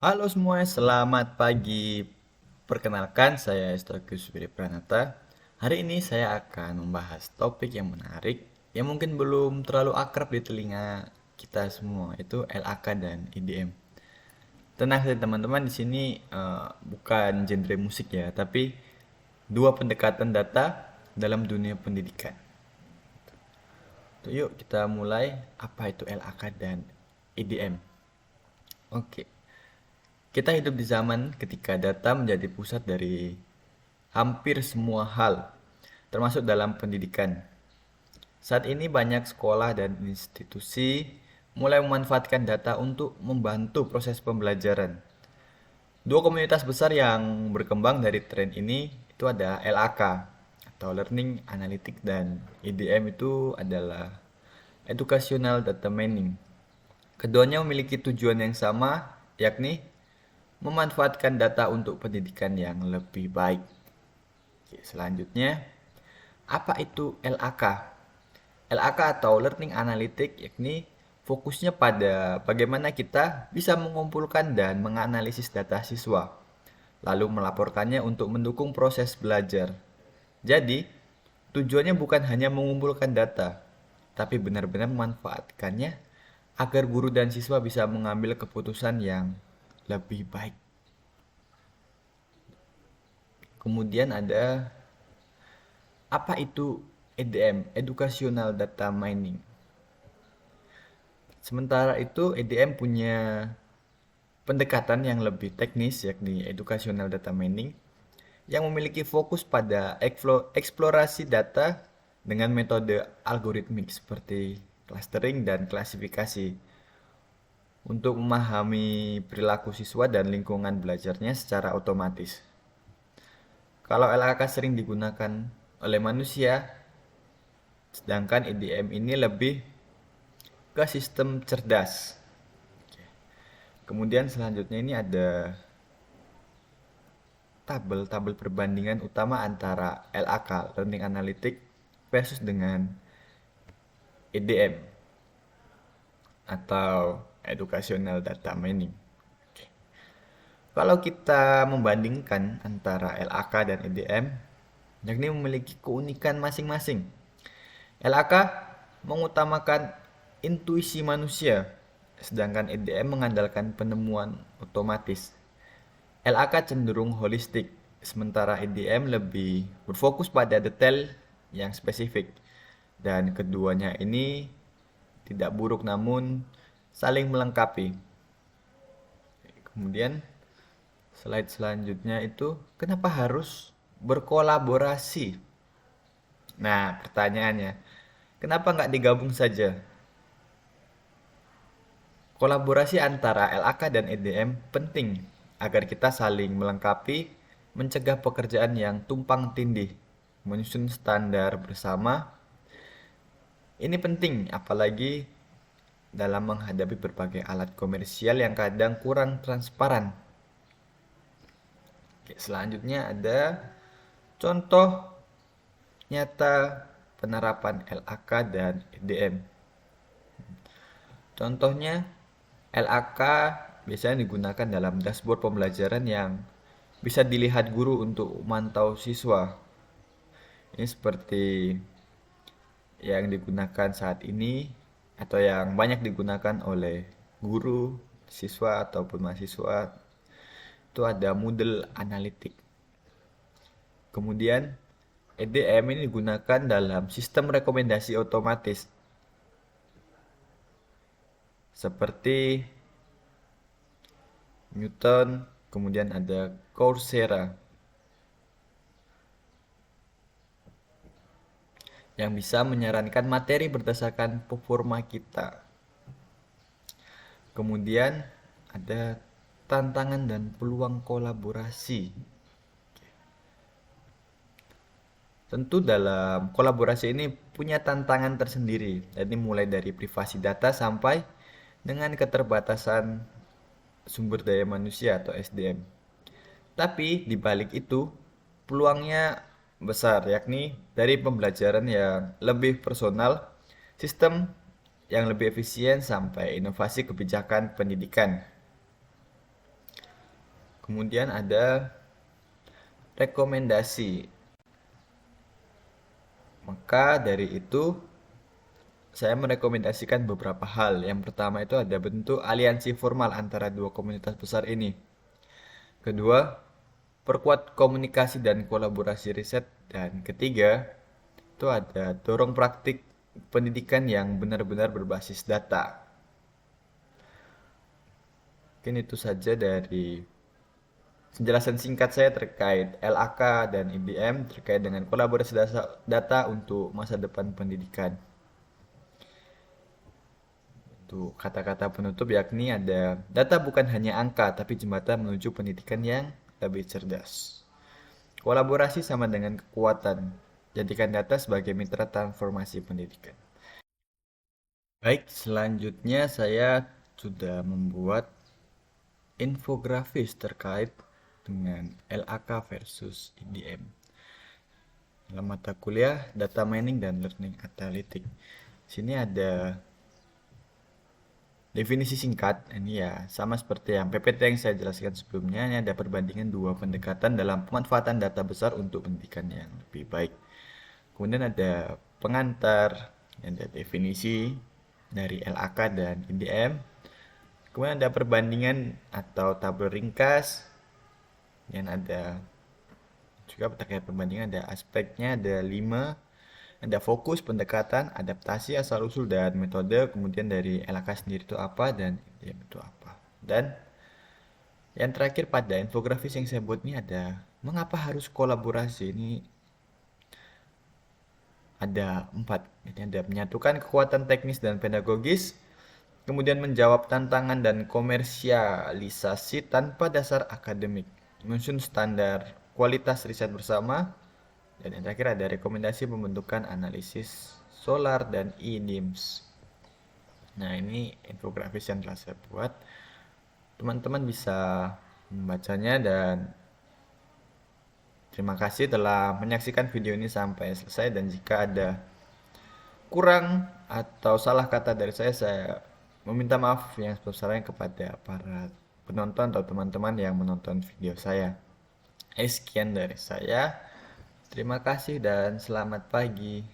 Halo semuanya, selamat pagi. Perkenalkan, saya Stoikus Wiri Pranata. Hari ini saya akan membahas topik yang menarik yang mungkin belum terlalu akrab di telinga kita semua, itu LAK dan EDM. Tenang saja teman-teman, di sini bukan genre musik ya, tapi dua pendekatan data dalam dunia pendidikan. Yuk kita mulai, apa itu LAK dan EDM. Oke. Kita hidup di zaman ketika data menjadi pusat dari hampir semua hal, termasuk dalam pendidikan. Saat ini banyak sekolah dan institusi mulai memanfaatkan data untuk membantu proses pembelajaran. Dua komunitas besar yang berkembang dari tren ini itu ada LAK atau Learning Analytics dan EDM itu adalah Educational Data Mining. Keduanya memiliki tujuan yang sama, yakni memanfaatkan data untuk pendidikan yang lebih baik. Oke, selanjutnya, apa itu LAK? LAK atau Learning Analytics yakni fokusnya pada bagaimana kita bisa mengumpulkan dan menganalisis data siswa, lalu melaporkannya untuk mendukung proses belajar. Jadi, tujuannya bukan hanya mengumpulkan data, tapi benar-benar memanfaatkannya agar guru dan siswa bisa mengambil keputusan yang lebih baik. Kemudian ada apa itu EDM, Educational Data Mining. Sementara itu EDM punya pendekatan yang lebih teknis yakni Educational Data Mining yang memiliki fokus pada eksplorasi data dengan metode algoritmik seperti clustering dan klasifikasi untuk memahami perilaku siswa dan lingkungan belajarnya secara otomatis. Kalau LAK sering digunakan oleh manusia, sedangkan EDM ini lebih ke sistem cerdas. Kemudian selanjutnya ini ada tabel perbandingan utama antara LAK, Learning Analytics, versus dengan EDM atau Educational Data Mining. Kalau kita membandingkan antara LAK dan EDM, yakni memiliki keunikan masing-masing. LAK mengutamakan intuisi manusia, sedangkan EDM mengandalkan penemuan otomatis. LAK cenderung holistik, sementara EDM lebih berfokus pada detail yang spesifik. Dan keduanya ini tidak buruk namun saling melengkapi. Kemudian slide selanjutnya itu kenapa harus berkolaborasi? Nah, pertanyaannya, kenapa nggak digabung saja? Kolaborasi antara LAK dan EDM penting agar kita saling melengkapi, mencegah pekerjaan yang tumpang tindih, menyusun standar bersama. Ini penting apalagi dalam menghadapi berbagai alat komersial yang kadang kurang transparan. Oke, selanjutnya ada contoh nyata penerapan LAK dan EDM. Contohnya, LAK biasanya digunakan dalam dashboard pembelajaran yang bisa dilihat guru untuk memantau siswa. Ini seperti yang digunakan saat ini atau yang banyak digunakan oleh guru, siswa ataupun mahasiswa. Itu ada Moodle Analytics. Kemudian EDM ini digunakan dalam sistem rekomendasi otomatis seperti Newton, kemudian ada Coursera yang bisa menyarankan materi berdasarkan performa kita. Kemudian ada tantangan dan peluang kolaborasi. Tentu dalam kolaborasi ini punya tantangan tersendiri. Jadi mulai dari privasi data sampai dengan keterbatasan sumber daya manusia atau SDM. Tapi di balik itu peluangnya besar, yakni dari pembelajaran yang lebih personal, sistem yang lebih efisien sampai inovasi kebijakan pendidikan. Kemudian ada rekomendasi. Maka dari itu saya merekomendasikan beberapa hal. Yang pertama itu ada bentuk aliansi formal antara dua komunitas besar ini. Kedua, perkuat komunikasi dan kolaborasi riset. Dan ketiga, itu ada dorong praktik pendidikan yang benar-benar berbasis data. Mungkin itu saja dari penjelasan singkat saya terkait LAK dan IDM terkait dengan kolaborasi data untuk masa depan pendidikan. Untuk kata-kata penutup yakni ada data bukan hanya angka tapi jembatan menuju pendidikan yang lebih cerdas. Kolaborasi sama dengan kekuatan. Jadikan data sebagai mitra transformasi pendidikan. Baik, selanjutnya saya sudah membuat infografis terkait dengan LAK versus IDM. Dalam mata kuliah Data Mining dan Learning Analytics. Sini ada definisi singkat. Ini ya sama seperti yang PPT yang saya jelaskan sebelumnya. Ini ada perbandingan dua pendekatan dalam pemanfaatan data besar untuk pendidikan yang lebih baik. Kemudian ada pengantar, ada definisi dari LAK dan IDM. Kemudian ada perbandingan atau tabel ringkas. Dan ada juga terkait perbandingan, ada aspeknya, ada 5. Ada fokus, pendekatan, adaptasi, asal-usul, dan metode. Kemudian dari LAK sendiri itu apa dan IDM itu apa. Dan yang terakhir pada infografis yang saya buat ini ada mengapa harus kolaborasi. Ini ada 4. Ini ada menyatukan kekuatan teknis dan pedagogis, kemudian menjawab tantangan dan komersialisasi tanpa dasar akademik, menyusun standar kualitas riset bersama, dan yang terakhir ada rekomendasi pembentukan analisis solar dan e-NIMS. Nah, ini infografis yang telah saya buat. Teman-teman bisa membacanya dan terima kasih telah menyaksikan video ini sampai selesai, dan jika ada kurang atau salah kata dari saya meminta maaf yang sebesar-besarnya kepada para penonton atau teman-teman yang menonton video saya. Sekian dari saya. Terima kasih dan selamat pagi.